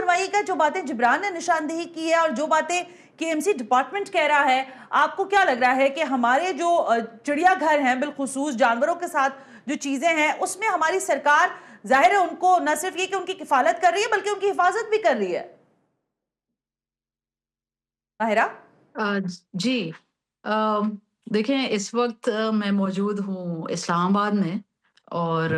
फरमाइएगा, जो बातें जिब्रान ने निशानदेही की है और जो बातें केएमसी डिपार्टमेंट कह रहा है, आपको क्या लग रहा है कि हमारे जो चिड़ियाघर हैं, बिलखुसूस जानवरों के साथ जो चीजें हैं, उसमें हमारी सरकार जाहिर है उनको न सिर्फ ये कि उनकी किफालत कर रही है, बल्कि उनकी हिफाजत भी कर रही है। ताहिरा? जी। अ, देखें, इस वक़्त मैं मौजूद हूँ इस्लामाबाद में और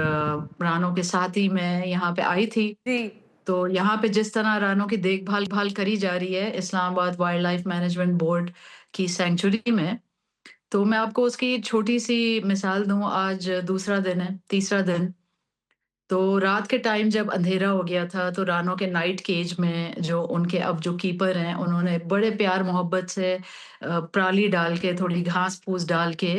रानों के साथ ही मैं यहाँ पे आई थी। जी। तो यहाँ पे जिस तरह रानों की देखभाल भाल करी जा रही है Islamabad wild life management board की सैंक्चुरी में, तो मैं आपको उसकी छोटी-सी मिसाल दूँ। आज दूसरा दिन है, तीसरा दिन। तो रात के टाइम जब अंधेरा हो गया था, तो रानों के नाइट केज में जो उनके अब जो कीपर हैं, उन्होंने बड़े प्यार-मोहब्बत से पराली डाल के, थोड़ी घास-फूस डाल के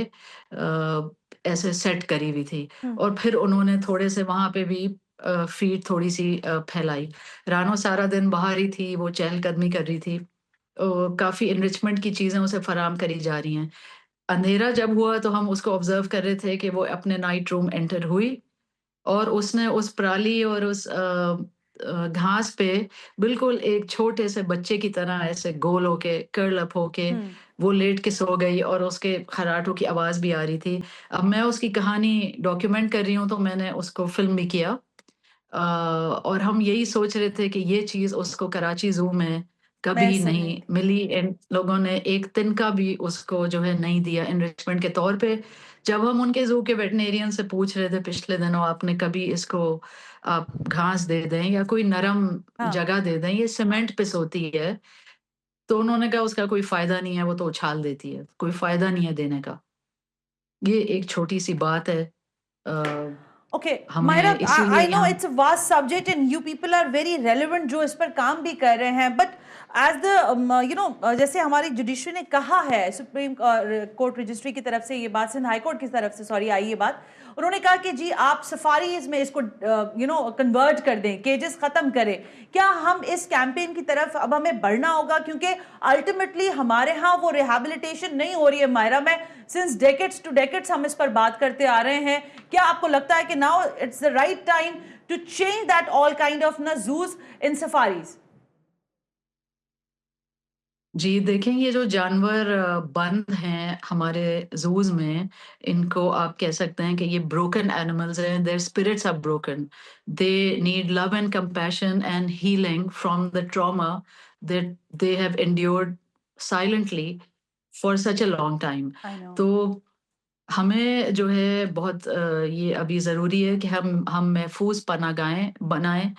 ऐसे सेट करी हुई थी हुँ। और फिर उन्होंने थोड़े से वहाँ पे भी फ़ीड थोड़ी-सी फैलाई। रानो सारा दिन बाहर ही थी, वो चहलकदमी कर रही थी। काफ़ी एनरिचमेंट की चीज़ें उसे फराहम करी जा रही हैं। अंधेरा जब हुआ, तो हम उसको ऑब्ज़र्व कर रहे थे कि वो अपने नाइट रूम एंटर हुई और उसने उस पराली और उस घास पे बिल्कुल एक छोटे से बच्चे की तरह ऐसे गोल होके, कर्ल अप होके, हुँ। वो लेट के सो गई और उसके खर्राटों की आवाज़ भी आ रही थी। अब मैं उसकी कहानी डॉक्यूमेंट कर रही हूँ, तो मैंने उसको फ़िल्म भी किया। और हम यही सोच रहे थे कि ये चीज़ उसको कराची ज़ू में कभी मैसर नहीं नहीं थी। मिली। इन लोगों ने एक तिनका भी उसको जो है नहीं दिया एनरिचमेंट के तौर पे। जब हम उनके ज़ू के वेटनेरियन से पूछ रहे थे पिछले दिनों, आपने कभी इसको आप घास दे दें या कोई नरम हाँ। जगह दे दें, ये सीमेंट पे सोती है। तो उन्होंने कहा उसका कोई फ़ायदा नहीं है, वो तो उछाल देती है, कोई फ़ायदा नहीं है देने का। ये एक छोटी-सी बात है। अ, ओके, मायरा, हमें इसीलिए आई नो यहाँ it's a vast subject and you people are very relevant जो इस पर काम भी कर रहे हैं, बट एज द जैसे हमारी जुडिशरी ने कहा है, सुप्रीम कोर्ट रजिस्ट्री की तरफ से ये बात, सिंध हाई कोर्ट की तरफ से सॉरी आई ये बात, उन्होंने कहा कि जी आप सफारीज में इसको कन्वर्ट कर दें, केजेस खत्म करें। क्या हम इस कैंपेन की तरफ अब हमें बढ़ना होगा, क्योंकि अल्टीमेटली हमारे यहाँ वो रिहैबिलिटेशन नहीं हो रही है। मायरा, मैं सिंस डेकेड्स टू डेकेड्स हम इस पर बात करते आ रहे हैं। क्या आपको लगता है कि now it's the right time to change that all kind of juice in Safaris? जी, देखें, ये जो जानवर बंद हैं हमारे ज़ूज़ में, इनको आप कह सकते हैं कि ये ब्रोकन एनिमल्स हैं, their spirits are broken. They need love and compassion and healing from the trauma that they have endured silently for such a long time. I know. तो हमें जो है बहुत ये अभी ज़रूरी है कि हम महफ़ूज़ पनाहगाहें बनाएँ